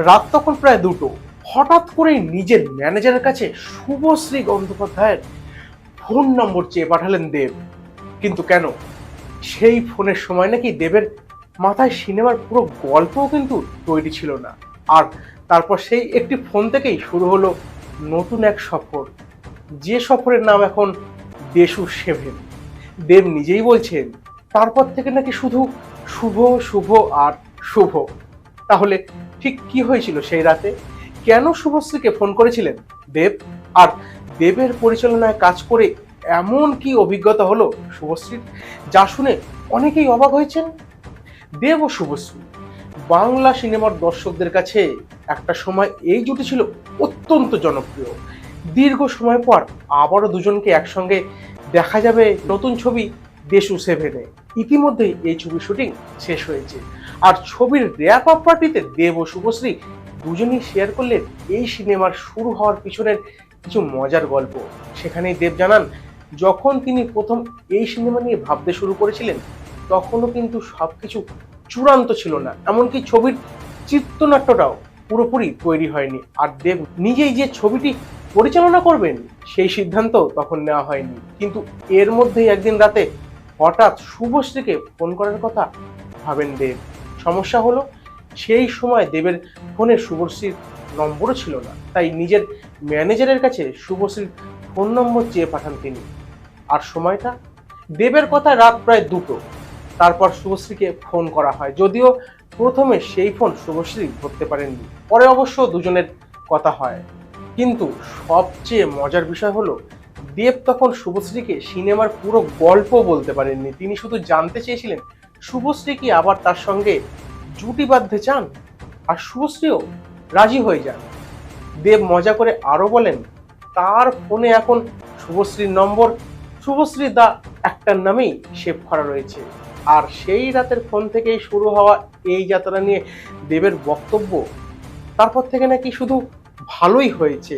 রাত তখন প্রায় 2টো। হঠাৎ করে নিজের ম্যানেজারের কাছে শুভশ্রী গঙ্গোপাধ্যায়ের ফোন নম্বর চেয়ে পাঠালেন দেব। কিন্তু কেন? সেই ফোনের সময় নাকি দেবের মাথায় সিনেমার পুরো গল্পও কিন্তু তৈরি ছিল না। আর তারপর সেই একটি ফোন থেকেই শুরু হলো নতুন এক সফর, যে সফরের নাম এখন দেশু সেভেন। দেব নিজেই বলছেন তারপর থেকে নাকি শুধু শুভ শুভ আর শুভ। তাহলে ঠিক কি হয়েছিল সেই রাতে? কেন শুভশ্রীকে ফোন করেছিলেন দেব? আর দেবের পরিচালনায় কাজ করে এমন কি অভিজ্ঞতা হলো শুভশ্রীর, যা শুনে অনেকেই অবাক হয়েছেন? দেব ও শুভশ্রী বাংলা সিনেমার দর্শকদের কাছে একটা সময় এই জুটি ছিল অত্যন্ত জনপ্রিয়। দীর্ঘ সময় পর আবারও দুজনকে একসঙ্গে দেখা যাবে নতুন ছবি দেশু সেভেনে। ইতিমধ্যেই এই ছবির শুটিং শেষ হয়েছে। আর ছবির র্যাপ আপ পার্টিতে দেব ও শুভশ্রী দুজনেই শেয়ার করলেন এই সিনেমার শুরু হওয়ার পিছনের কিছু মজার গল্প। সেখানেই দেব জানান, যখন তিনি প্রথম এই সিনেমা নিয়ে ভাবতে শুরু করেছিলেন তখনও কিন্তু সবকিছু চূড়ান্ত ছিল না, এমনকি ছবির চিত্রনাট্যটাও পুরোপুরি তৈরি হয়নি। আর দেব নিজেই যে ছবিটি পরিচালনা করবেন সেই সিদ্ধান্ত তখন নেওয়া হয়নি। কিন্তু এর মধ্যেই একদিন রাতে হঠাৎ শুভশ্রীকে ফোন করার কথা ভাবেন দেব। সমস্যা হলো সেই সময় দেবের ফোনে শুভশ্রীর নম্বরও ছিল না, তাই নিজের ম্যানেজারের কাছে শুভশ্রীর ফোন নম্বর চেয়ে পাঠান তিনি। আর সময়টা দেবের কথা রাত প্রায় 2টো। তারপর শুভশ্রীকে ফোন করা হয়, যদিও প্রথমে সেই ফোন শুভশ্রী ধরতে পারেননি, পরে অবশ্য দুজনের কথা হয়। কিন্তু সবচেয়ে মজার বিষয় হলো দেব তখন শুভশ্রীকে সিনেমার পুরো গল্প বলতে পারেননি। তিনি শুধু জানতে চেয়েছিলেন শুভশ্রী কি আবার তার সঙ্গে জুটি বাঁধতে চান, আর শুভশ্রীও রাজি হয়ে যান। দেব মজা করে আরো বলেন তার ফোনে এখন শুভশ্রীর নম্বর শুভশ্রী দা একটার নামেই সেভ করা রয়েছে। আর সেই রাতের ফোন থেকেই শুরু হওয়া এই যাত্রা নিয়ে দেবের বক্তব্য, তারপর থেকে নাকি শুধু ভালোই হয়েছে।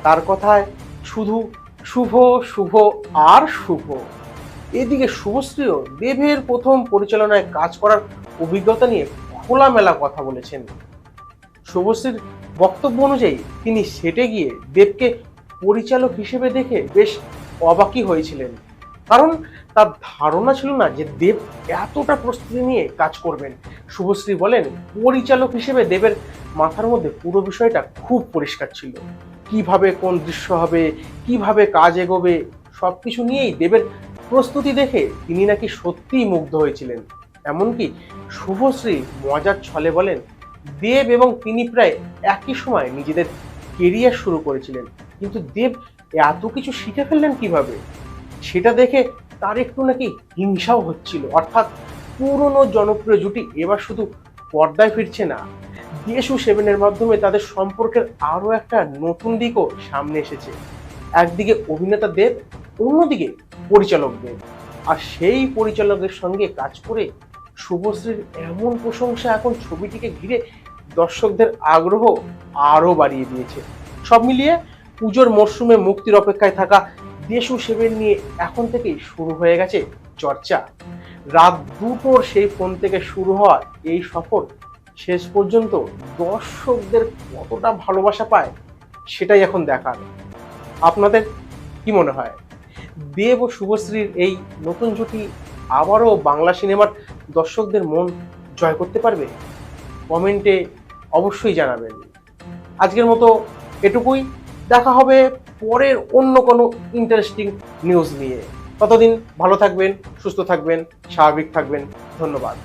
তার কথায় শুধু শুভ শুভ আর শুভ। এদিকে শুভশ্রীও দেবের প্রথম পরিচালনায় কাজ করার অভিজ্ঞতা নিয়ে খোলামেলা কথা বলেছেন। শুভশ্রীর বক্তব্য অনুযায়ী তিনি সেটে গিয়ে দেবকে পরিচালক হিসেবে দেখে বেশ অবাকই হয়েছিলেন, কারণ তার ধারণা ছিল না যে দেব এতটা প্রস্তুতি নিয়ে কাজ করবেন। শুভশ্রী বলেন পরিচালক হিসেবে দেবের মাথার মধ্যে পুরো বিষয়টা খুব পরিষ্কার ছিল, কিভাবে কোন দৃশ্য হবে, কিভাবে কাজ এগোবে, সবকিছু নিয়েই দেবের প্রস্তুতি দেখে তিনি নাকি সত্যিই মুগ্ধ হয়েছিলেন। এমনকি শুভশ্রী মজার ছলে বলেন দেব এবং তিনি প্রায় একই সময় নিজেদের কেরিয়ার শুরু করেছিলেন, কিন্তু দেব এত কিছু শিখে ফেললেন কিভাবে, সেটা দেখে তার একটু নাকি হিংসাও হচ্ছিল। অর্থাৎ পুরনো জনপ্রিয় জুটি এবার শুধু পর্দায় ফিরছে না, দেশু সেভেনের মাধ্যমে তাদের সম্পর্কের আরো একটা নতুন দিকও সামনে এসেছে। একদিকে অভিনেতা দেব, অন্যদিকে পরিচালক দেব। আর সেই পরিচালকের সঙ্গে কাজ করে শুভশ্রীর এমন প্রশংসা এখন ছবিটিকে ঘিরে দর্শকদের আগ্রহ আরো বাড়িয়ে দিয়েছে। সব মিলিয়ে পুজোর মরশুমে মুক্তির অপেক্ষায় থাকা দেশু সেভেন নিয়ে এখন থেকেই শুরু হয়ে গেছে চর্চা। রাত 2টোর সেই ফোন থেকে শুরু হওয়া এই সফর শেষ পর্যন্ত দর্শকদের কতটা ভালোবাসা পায় সেটাই এখন দেখার। আপনাদের কি মনে হয়, দেব ও শুভশ্রীর এই নতুন জুটি আবারও বাংলা সিনেমার দর্শকদের মন জয় করতে পারবে? কমেন্টে অবশ্যই জানাবেন। আজকের মতো এটুকুই, দেখা হবে পরের অন্য কোনো ইন্টারেস্টিং নিউজ নিয়ে। ততদিন ভালো থাকবেন, সুস্থ থাকবেন, স্বাভাবিক থাকবেন। ধন্যবাদ।